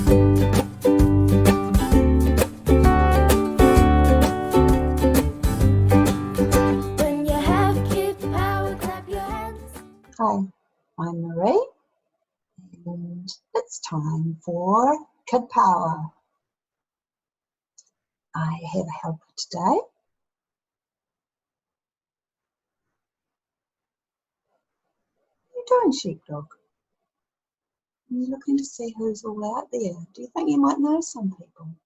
When you have kid power, clap your hands. Hi, I'm Maree, and it's time for Kid Power. I have a helper today. What are you doing, sheepdog? Are you looking to see who's all out there? Do you think you might know some people?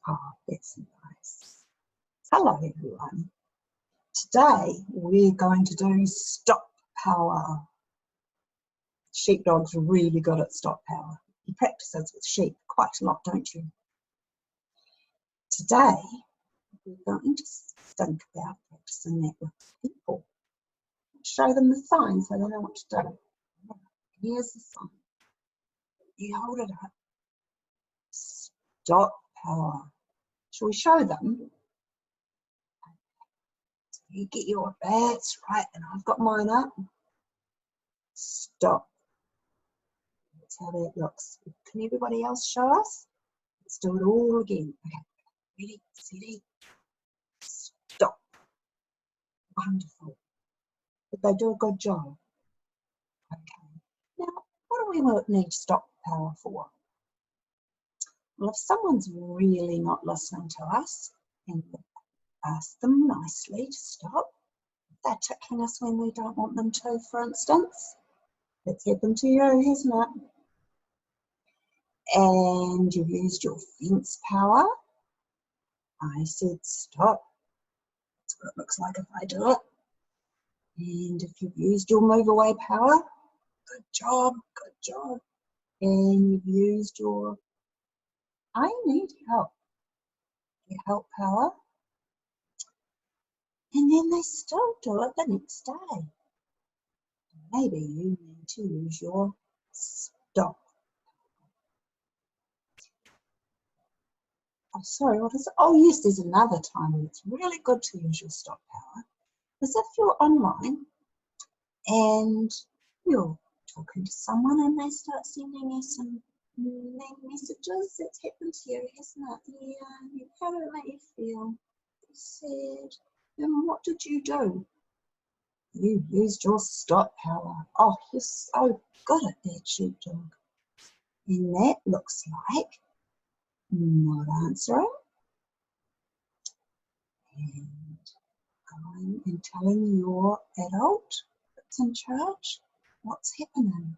Oh, that's nice. Hello, everyone. Today, we're going to do stop power. Sheepdog's really good at stop power. He practices with sheep quite a lot, don't you? Today, we're going to think about practicing that with people. Show them the sign so they know what to do. Here's the sign. You hold it up. Stop power. Shall we show them? So you get your bats right, and I've got mine up. Stop. That's how that looks. Can everybody else show us? Let's do it all again. Okay. Ready, steady, stop. Wonderful. Did they do a good job? Okay. Now, what do we need stop power for? Well, if someone's really not listening to us, and we ask them nicely to stop, if they're tickling us when we don't want them to, for instance, that's happened to you, hasn't it? And you've used your fence power. I said stop. That's what it looks like if I do it. And if you've used your move away power, good job, good job. And you've used your I need help, your help power. And then they still do it the next day. Maybe you need to use your stop. Oh, sorry, what is it? Oh, yes, there's another time when it's really good to use your stop power. Is if you're online and you're talking to someone and they start sending you some mean messages. That's happened to you, hasn't it? Yeah, how did it make you feel? You said, and what did you do? You used your stop power. Oh, you're so good at that, sheepdog. And that looks like not answering and going and telling your adult that's in charge what's happening.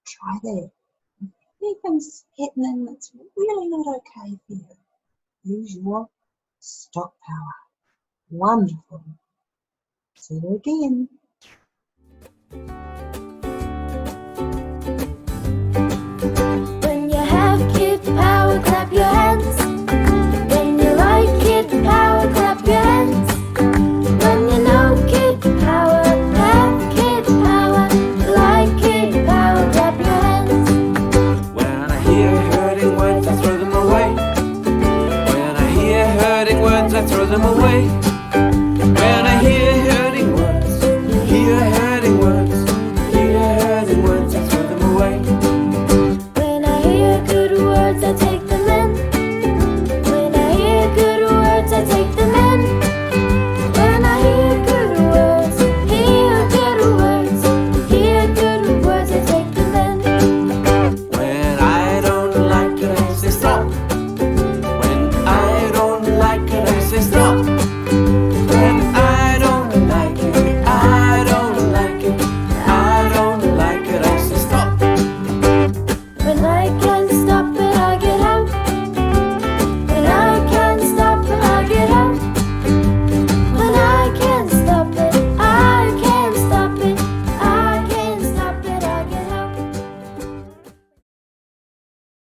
Try that. If anything's happening that's really not okay for you, use your stop power. Wonderful. See you again.